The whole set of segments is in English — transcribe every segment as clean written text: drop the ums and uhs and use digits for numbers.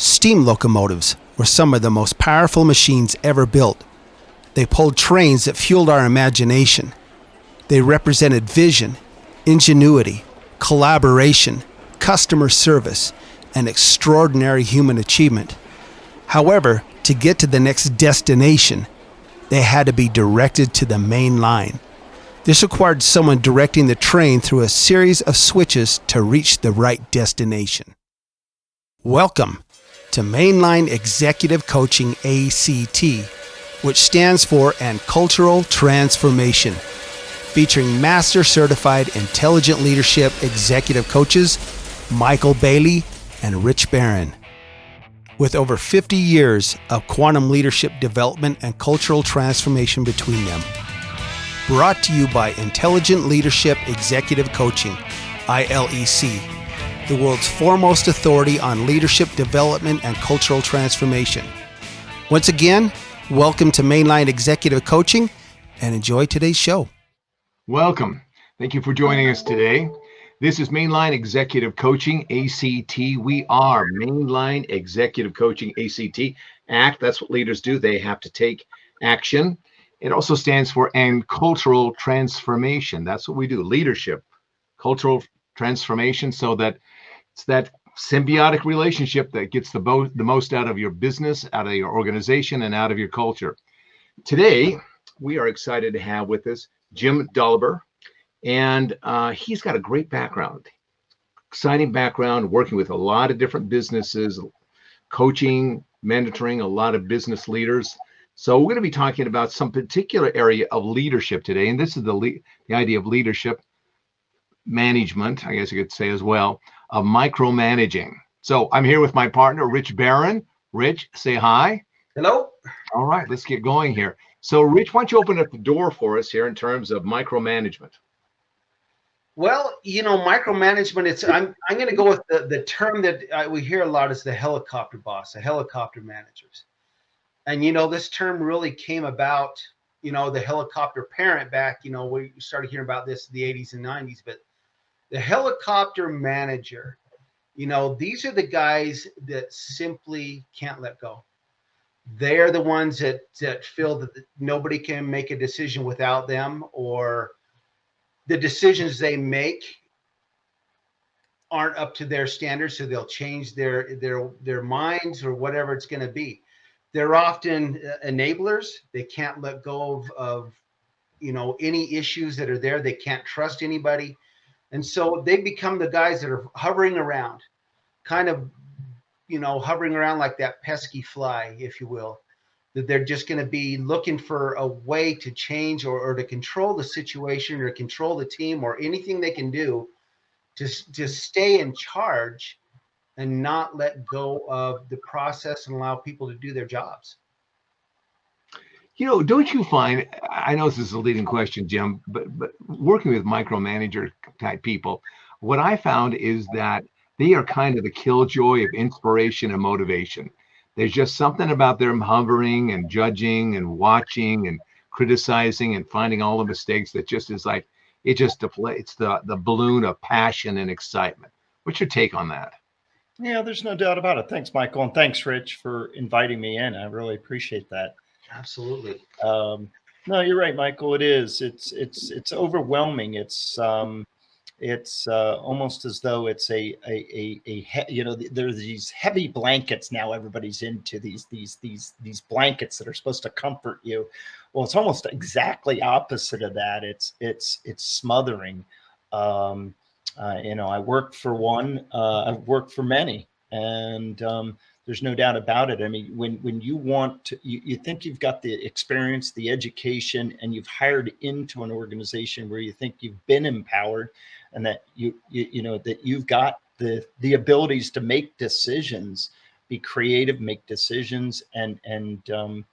Steam locomotives were some of the most powerful machines ever built. They pulled trains that fueled our imagination. They represented vision, ingenuity, collaboration, customer service, and extraordinary human achievement. However, to get to the next destination, they had to be directed to the main line. This required someone directing the train through a series of switches to reach the right destination. Welcome to Mainline Executive Coaching ACT, which stands for And Cultural Transformation, featuring Master Certified Intelligent Leadership Executive Coaches Michael Bailey and Rich Barron. With over 50 years of quantum leadership development and cultural transformation between them. Brought to you by Intelligent Leadership Executive Coaching, ILEC, the world's foremost authority on leadership development and cultural transformation. Once again, welcome to Mainline Executive Coaching and enjoy today's show. Welcome. Thank you for joining us today. This is Mainline Executive Coaching, ACT. We are Mainline Executive Coaching, ACT. ACT, that's what leaders do. They have to take action. It also stands for And Cultural Transformation. That's what we do, leadership, cultural transformation, so that it's that symbiotic relationship that gets the most out of your business, out of your organization, and out of your culture. Today, we are excited to have with us Jim Dolliver, and he's got a great background, exciting background, working with a lot of different businesses, coaching, mentoring a lot of business leaders. So we're going to be talking about some particular area of leadership today, and this is the idea of leadership management, I guess you could say as well, of micromanaging. So I'm here with my partner, Rich Barron. Rich, say hi. Hello. All right, let's get going here. So Rich, why don't you open up the door for us here in terms of micromanagement? Well, micromanagement, I'm going to go with the term that we hear a lot is the helicopter boss, the helicopter managers. And, this term really came about, the helicopter parent back, we started hearing about this in the 80s and 90s, but the helicopter manager, these are the guys that simply can't let go. They're the ones that feel that nobody can make a decision without them, or the decisions they make aren't up to their standards, so they'll change their minds or whatever it's going to be. They're often enablers. They can't let go of any issues that are there. They can't trust anybody. And so they become the guys that are hovering around, kind of, hovering around like that pesky fly, if you will, that they're just going to be looking for a way to change or to control the situation or control the team or anything they can do to stay in charge and not let go of the process and allow people to do their jobs. Don't you find, I know this is a leading question, Jim, but working with micromanager type people, what I found is that they are kind of the killjoy of inspiration and motivation. There's just something about them hovering and judging and watching and criticizing and finding all the mistakes that just is like, it just deflates the balloon of passion and excitement. What's your take on that? Yeah, there's no doubt about it. Thanks, Michael. And thanks, Rich, for inviting me in. I really appreciate that. Absolutely. No, you're right, Michael. It is. It's overwhelming. It's almost as though it's there's these heavy blankets now. Everybody's into these blankets that are supposed to comfort you. Well, it's almost exactly opposite of that. It's smothering. I worked for one. I've worked for many, and there's no doubt about it. I mean, when you want to, you think you've got the experience, the education, and you've hired into an organization where you think you've been empowered, and that that you've got the abilities to make decisions, be creative, make decisions, and to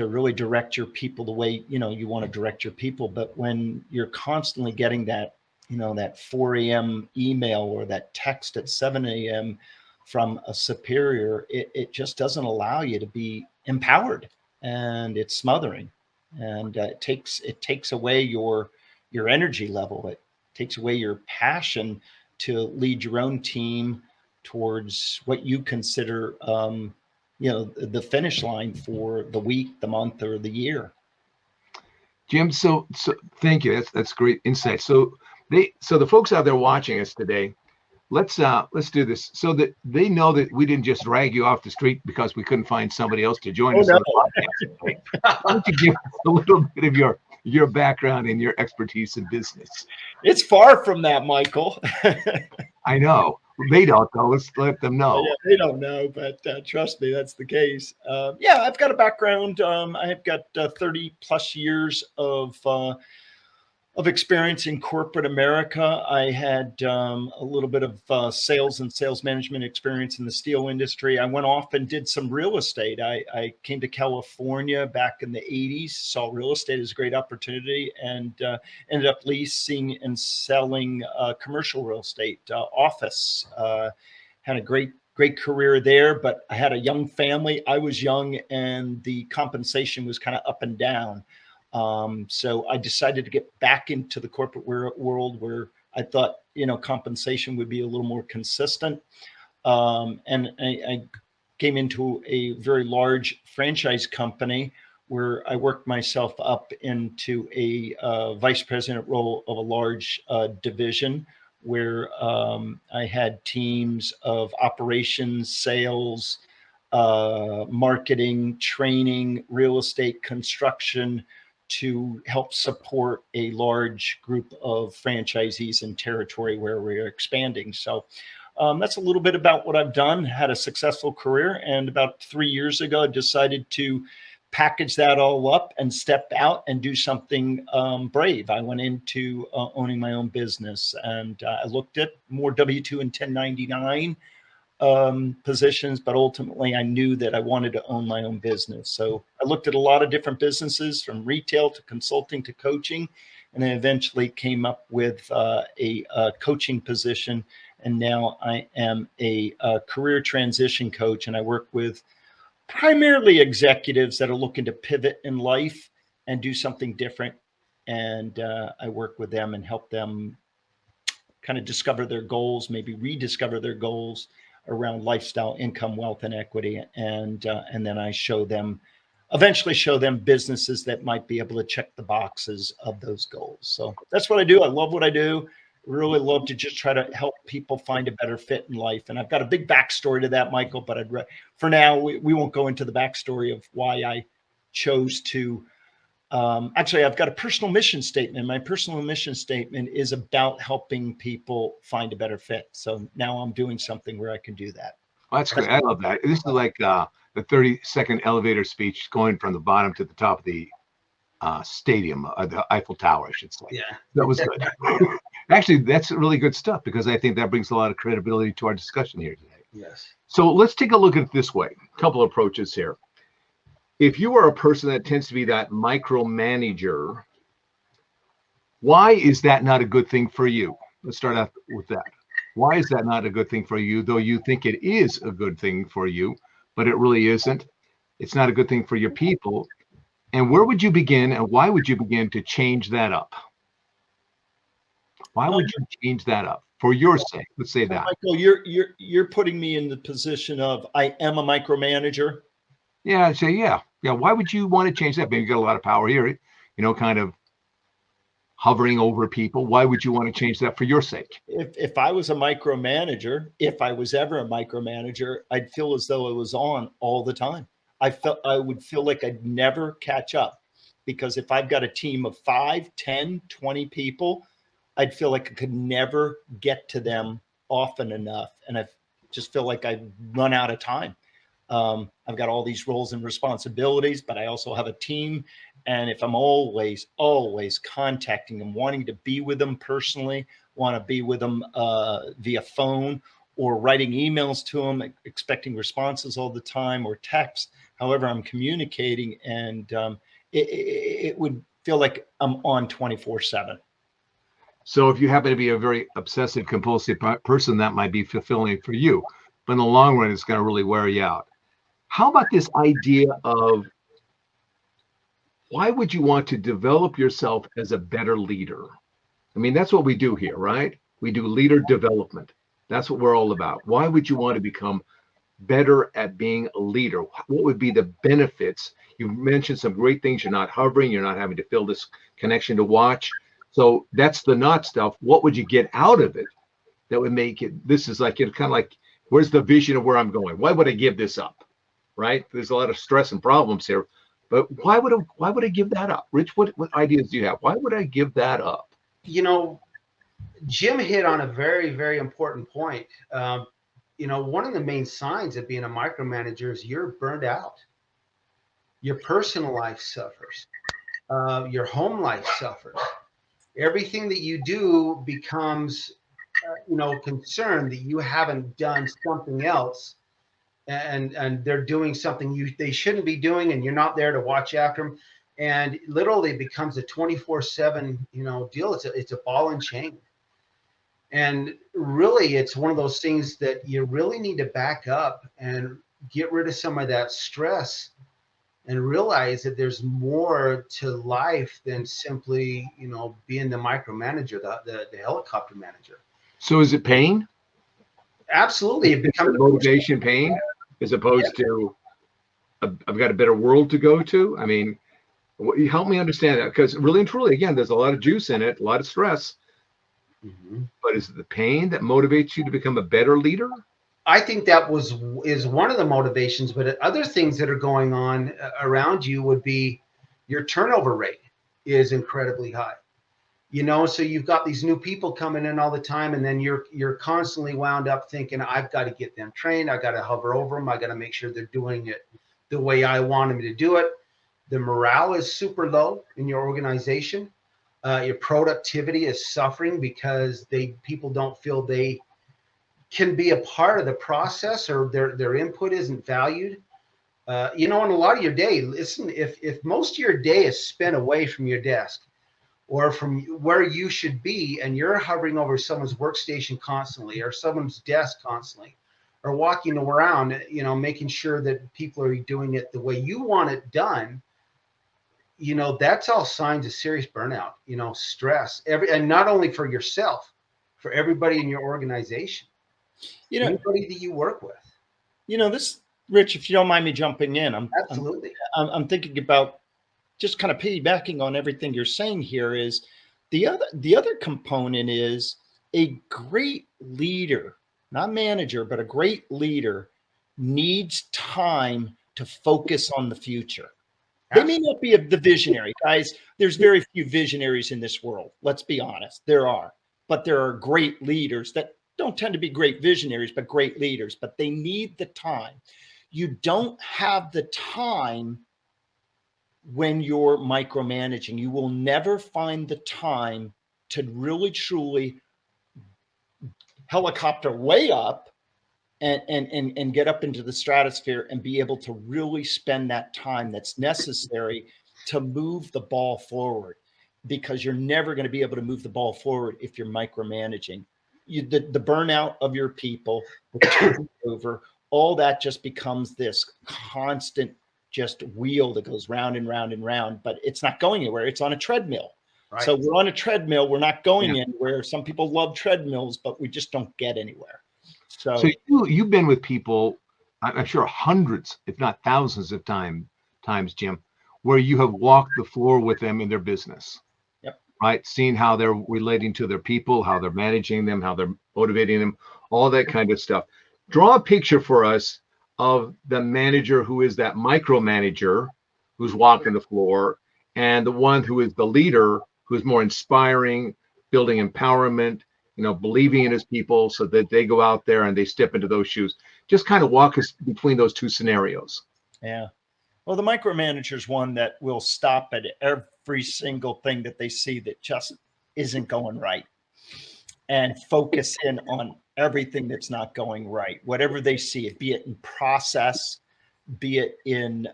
really direct your people the way you want to direct your people. But when you're constantly getting that that 4 a.m. email or that text at 7 a.m. from a superior, it just doesn't allow you to be empowered, and it's smothering, and it takes away your energy level. It takes away your passion to lead your own team, towards what you consider, the finish line for the week, the month, or the year. Jim, so thank you. That's great insight. So the folks out there watching us today, let's do this so that they know that we didn't just drag you off the street because we couldn't find somebody else to join us on the podcast today. Why don't you give us a little bit of your background and your expertise in business? It's far from that, Michael. I know. They don't though. Let's let them know. Yeah, they don't know, but trust me, that's the case. Yeah, I've got a background. I have got 30 plus years of experience in corporate America. I had a little bit of sales and sales management experience in the steel industry. I went off and did some real estate. I came to California back in the 80s, saw real estate as a great opportunity, and ended up leasing and selling commercial real estate, office. Had a great career there, but I had a young family. I was young, and the compensation was kind of up and down. So I decided to get back into the corporate world where I thought, compensation would be a little more consistent. And I came into a very large franchise company where I worked myself up into a vice president role of a large division where I had teams of operations, sales, marketing, training, real estate, construction, to help support a large group of franchisees in territory where we're expanding. So that's a little bit about what I've done. Had a successful career, and about 3 years ago, I decided to package that all up and step out and do something brave. I went into owning my own business, and I looked at more W-2 and 1099 positions, but ultimately I knew that I wanted to own my own business. So I looked at a lot of different businesses, from retail to consulting to coaching, and then eventually came up with a coaching position. And now I am a career transition coach, and I work with primarily executives that are looking to pivot in life and do something different. And I work with them and help them kind of discover their goals, maybe rediscover their goals around lifestyle, income, wealth, and equity. And then I eventually show them businesses that might be able to check the boxes of those goals. So that's what I do. I love what I do. Really love to just try to help people find a better fit in life. And I've got a big backstory to that, Michael, but for now, we won't go into the backstory of why I chose to. Actually, I've got a personal mission statement. My personal mission statement is about helping people find a better fit. So now I'm doing something where I can do that. Well, that's great. I love that. This is like the 30-second elevator speech going from the bottom to the top of the stadium, the Eiffel Tower, I should say. Yeah. That was good. Actually, that's really good stuff, because I think that brings a lot of credibility to our discussion here today. Yes. So let's take a look at it this way. A couple of approaches here. If you are a person that tends to be that micromanager, why is that not a good thing for you? Let's start out with that. Why is that not a good thing for you, though you think it is a good thing for you, but it really isn't? It's not a good thing for your people. And where would you begin, and why would you begin to change that up? Why would you change that up for your sake? Let's say that. Michael, you're putting me in the position of I am a micromanager. Yeah, I'd say yeah. Why would you want to change that? Maybe you got a lot of power here, kind of hovering over people. Why would you want to change that for your sake? If I was a micromanager, if I was ever a micromanager, I'd feel as though it was on all the time. I would feel like I'd never catch up, because if I've got a team of 5, 10, 20 people, I'd feel like I could never get to them often enough. And I just feel like I'd run out of time. I've got all these roles and responsibilities, but I also have a team. And if I'm always contacting them, wanting to be with them personally, want to be with them via phone or writing emails to them, expecting responses all the time, or text, however I'm communicating, and it would feel like I'm on 24/7. So if you happen to be a very obsessive compulsive person, that might be fulfilling for you, but in the long run, it's going to really wear you out. How about this idea of, why would you want to develop yourself as a better leader? I mean, that's what we do here, right? We do leader development. That's what we're all about. Why would you want to become better at being a leader? What would be the benefits? You mentioned some great things. You're not hovering. You're not having to feel this connection to watch. So that's the not stuff. What would you get out of it that would make it? This is like, it's kind of like, where's the vision of where I'm going? Why would I give this up? Right? There's a lot of stress and problems here, but why would I give that up? Rich, what ideas do you have? Why would I give that up? You know, Jim hit on a very, very important point. One of the main signs of being a micromanager is you're burned out. Your personal life suffers. Your home life suffers. Everything that you do becomes, concerned that you haven't done something else, and they're doing something they shouldn't be doing, and you're not there to watch after them, and literally becomes a 24/7, deal. It's a ball and chain. And really, it's one of those things that you really need to back up and get rid of some of that stress and realize that there's more to life than simply, being the micromanager, the helicopter manager. So is it pain? Absolutely. It becomes motivation, pain, as opposed to I've got a better world to go to. I mean, help me understand that, because really and truly, again, there's a lot of juice in it, a lot of stress. Mm-hmm. But is it the pain that motivates you to become a better leader? I think that is one of the motivations, but other things that are going on around you would be your turnover rate is incredibly high. So you've got these new people coming in all the time, and then you're constantly wound up thinking, I've got to get them trained. I got to hover over them. I got to make sure they're doing it the way I want them to do it. The morale is super low in your organization. Your productivity is suffering because people don't feel they can be a part of the process, or their input isn't valued. And a lot of your day, listen, if most of your day is spent away from your desk or from where you should be, and you're hovering over someone's workstation constantly, or someone's desk constantly, or walking around, making sure that people are doing it the way you want it done, that's all signs of serious burnout, stress, and not only for yourself, for everybody in your organization, anybody that you work with. This, Rich, if you don't mind me jumping in, Absolutely. I'm thinking about just kind of piggybacking on everything you're saying here. Is the other component is a great leader, not manager, but a great leader needs time to focus on the future. They may not be the visionary, guys. There's very few visionaries in this world. Let's be honest. There are, but there are great leaders that don't tend to be great visionaries, but great leaders, but they need the time. You don't have the time when you're micromanaging. You will never find the time to really, truly helicopter way up and get up into the stratosphere and be able to really spend that time that's necessary to move the ball forward, because you're never going to be able to move the ball forward if you're micromanaging. The burnout of your people, the turnover, all that just becomes this constant just wheel that goes round and round and round, but it's not going anywhere. It's on a treadmill. Right. So we're on a treadmill. We're not going anywhere. Some people love treadmills, but we just don't get anywhere. So you've been with people, I'm sure hundreds, if not thousands of times, Jim, where you have walked the floor with them in their business. Yep. Right. Seeing how they're relating to their people, how they're managing them, how they're motivating them, all that kind of stuff. Draw a picture for us of the manager who is that micromanager who's walking the floor, and the one who is the leader, who's more inspiring, building empowerment, believing in his people so that they go out there and they step into those shoes. Just kind of walk us between those two scenarios. Yeah. Well, the micromanager is one that will stop at every single thing that they see that just isn't going right and focus in on everything that's not going right, whatever they see it, be it in process, be it in,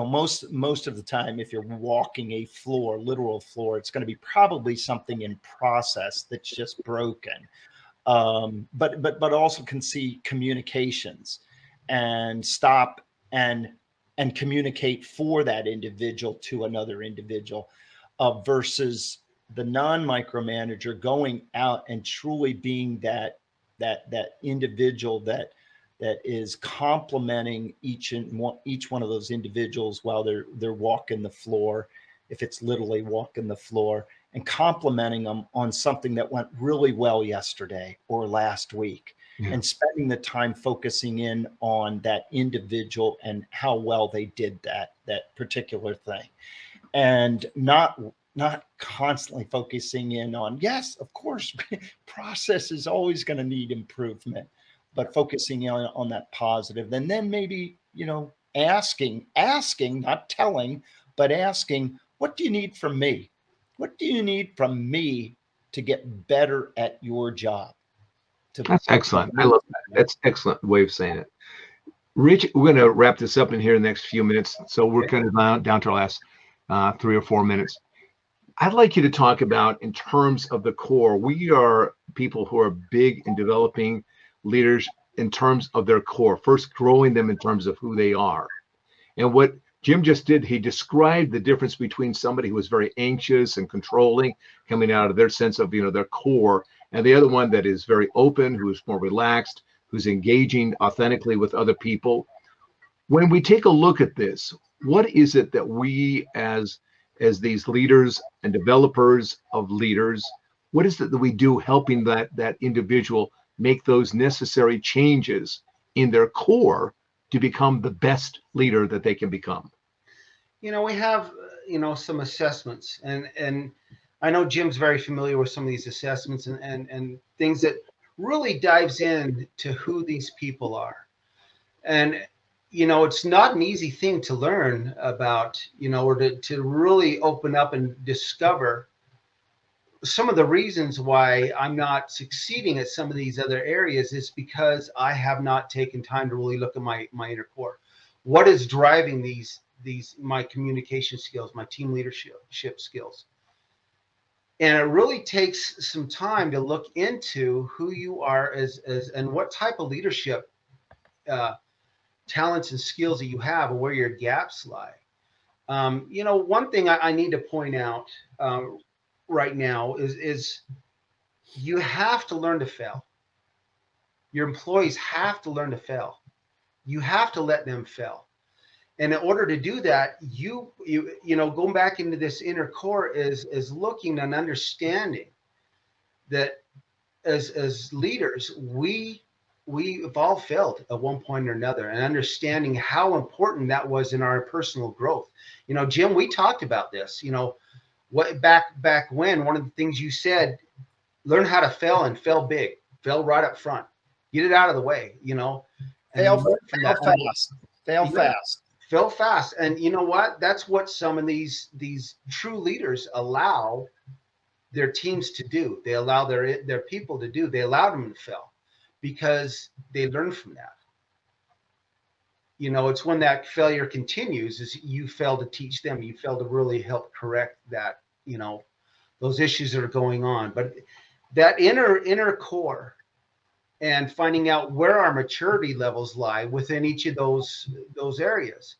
most of the time, if you're walking a floor, literal floor, it's going to be probably something in process that's just broken. But also can see communications and stop and communicate for that individual to another individual, versus the non-micromanager going out and truly being that that individual that is complimenting each one of those individuals while they're walking the floor, if it's literally walking the floor, and complimenting them on something that went really well yesterday or last week. Yeah. And spending the time focusing in on that individual and how well they did that particular thing, and not constantly focusing in on, yes, of course, process is always going to need improvement, but focusing on that positive. And then maybe, asking, not telling, but asking, what do you need from me? What do you need from me to get better at your job? That's excellent. I love that. That's excellent way of saying it. Rich, we're going to wrap this up in here in the next few minutes. So we're kind of down to our last 3 or 4 minutes. I'd like you to talk about, in terms of the core, we are people who are big in developing leaders in terms of their core, first growing them in terms of who they are. And what Jim just did, he described the difference between somebody who was very anxious and controlling, coming out of their sense of, their core, and the other one that is very open, who is more relaxed, who's engaging authentically with other people. When we take a look at this, what is it that we as these leaders and developers of leaders, what is it that we do helping that individual make those necessary changes in their core to become the best leader that they can become? We have, some assessments, and I know Jim's very familiar with some of these assessments and things that really dives in to who these people are. And, it's not an easy thing to learn about, or to really open up and discover some of the reasons why I'm not succeeding at some of these other areas is because I have not taken time to really look at my inner core. What is driving my communication skills, my team leadership skills? And it really takes some time to look into who you are as and what type of leadership talents and skills that you have, and where your gaps lie. One thing I need to point out right now is you have to learn to fail. Your employees have to learn to fail. You have to let them fail. And in order to do that, you going back into this inner core is looking and understanding that as leaders, we've all failed at one point or another, and understanding how important that was in our personal growth. Jim, we talked about this, what back when, one of the things you said, learn how to fail, and fail big, fail right up front, get it out of the way, Fail fast. And you know what? That's what some of these true leaders allow their teams to do. They allow their people to do. They allow them to fail because they learn from that. It's when that failure continues, is you fail to teach them. You fail to really help correct that, those issues that are going on. But that inner core, and finding out where our maturity levels lie within each of those areas.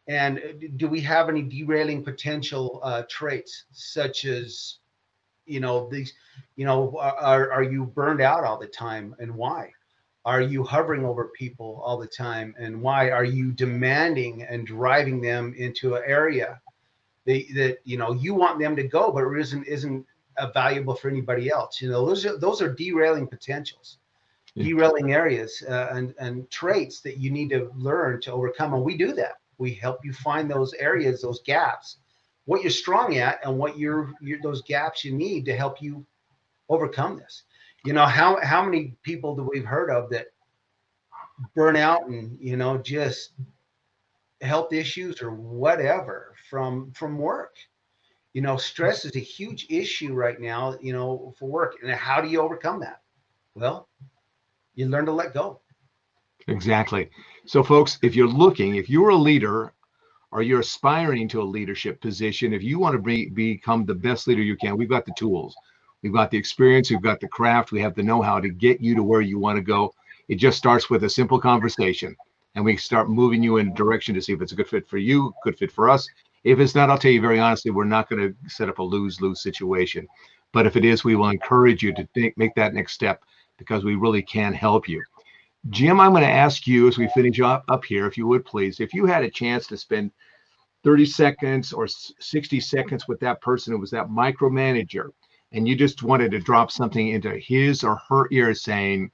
And do we have any derailing potential traits, such as, these, are you burned out all the time, and why? Are you hovering over people all the time, and why? Are you demanding and driving them into an area that you want them to go, but isn't valuable for anybody else? Those are derailing potentials. Derailing areas and traits that you need to learn to overcome. And we do that. We help you find those areas, those gaps, what you're strong at, and what those gaps you need to help you overcome this. How many people that we've heard of that burn out and, just health issues or whatever from work. Stress is a huge issue right now, for work. And how do you overcome that? Well, you learn to let go. Exactly. So folks, if you're a leader, or you're aspiring to a leadership position, if you want to become the best leader you can, we've got the tools, we've got the experience, we've got the craft, we have the know-how to get you to where you want to go. It just starts with a simple conversation, and we start moving you in a direction to see if it's a good fit for you, good fit for us. If it's not, I'll tell you very honestly, we're not going to set up a lose-lose situation. But if it is, we will encourage you to make that next step, because we really can help you. Jim, I'm going to ask you as we finish up here, if you would please, if you had a chance to spend 30 seconds or 60 seconds with that person who was that micromanager, and you just wanted to drop something into his or her ear saying,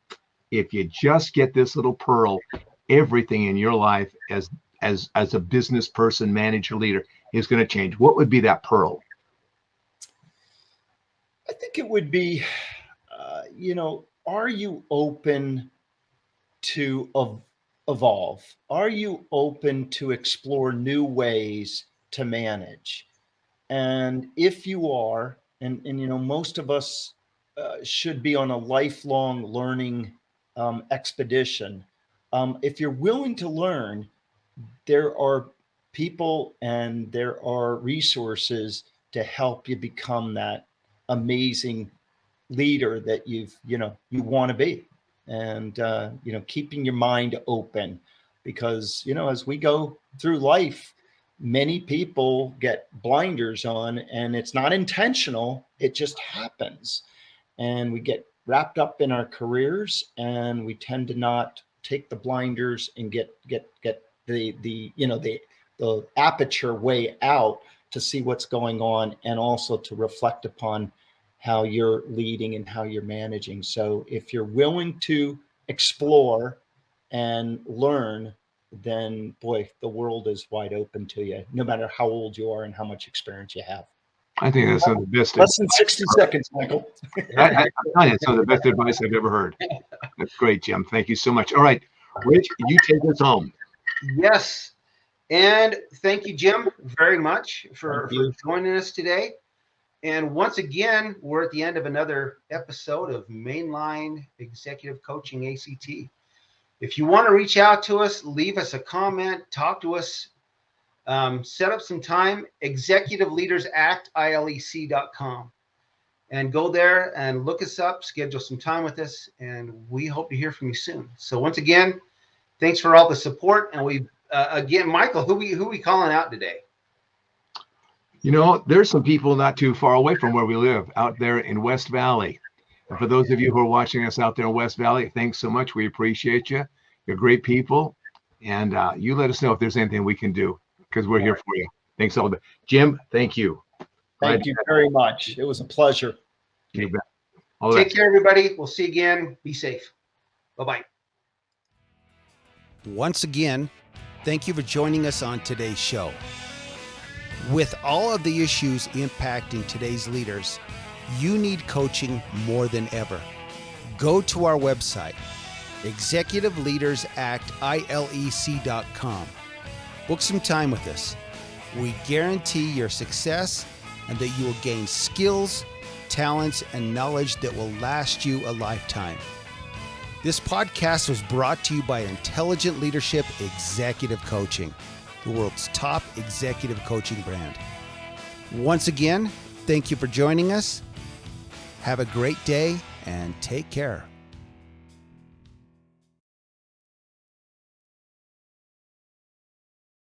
if you just get this little pearl, everything in your life as a business person, manager, leader is going to change. What would be that pearl? I think it would be, are you open to evolve? Are you open to explore new ways to manage? And if you are, and most of us should be on a lifelong learning expedition. If you're willing to learn, there are people and there are resources to help you become that amazing leader that you want to be. And keeping your mind open, because as we go through life, many people get blinders on, and it's not intentional, it just happens, and we get wrapped up in our careers, and we tend to not take the blinders and get the aperture way out to see what's going on, and also to reflect upon how you're leading and how you're managing. So if you're willing to explore and learn, then boy, the world is wide open to you, no matter how old you are and how much experience you have. I think that's some of the best. Less than 60 seconds, Michael. I'm telling you, it's some of the best advice I've ever heard. That's great, Jim. Thank you so much. All right, Rich, you take us home. Yes. And thank you, Jim, very much for joining us today. And once again, we're at the end of another episode of Mainline Executive Coaching ACT. If you want to reach out to us, leave us a comment, talk to us, set up some time, executiveleadersact.ilec.com. And go there and look us up, schedule some time with us, and we hope to hear from you soon. So once again, thanks for all the support. And we, again, Michael, who we calling out today? There's some people not too far away from where we live out there in West Valley. And for those of you who are watching us out there in West Valley, thanks so much. We appreciate you. You're great people. And you let us know if there's anything we can do, because we're here for you. Thanks all. Jim, thank you. Thank you very much. It was a pleasure. You bet. Take care, everybody. We'll see you again. Be safe. Bye-bye. Once again, thank you for joining us on today's show. With all of the issues impacting today's leaders, you need coaching more than ever. Go to our website, executiveleadersact.ilec.com. Book some time with us. We guarantee your success and that you will gain skills, talents, and knowledge that will last you a lifetime. This podcast was brought to you by Intelligent Leadership Executive Coaching, the world's top executive coaching brand. Once again, thank you for joining us. Have a great day and take care.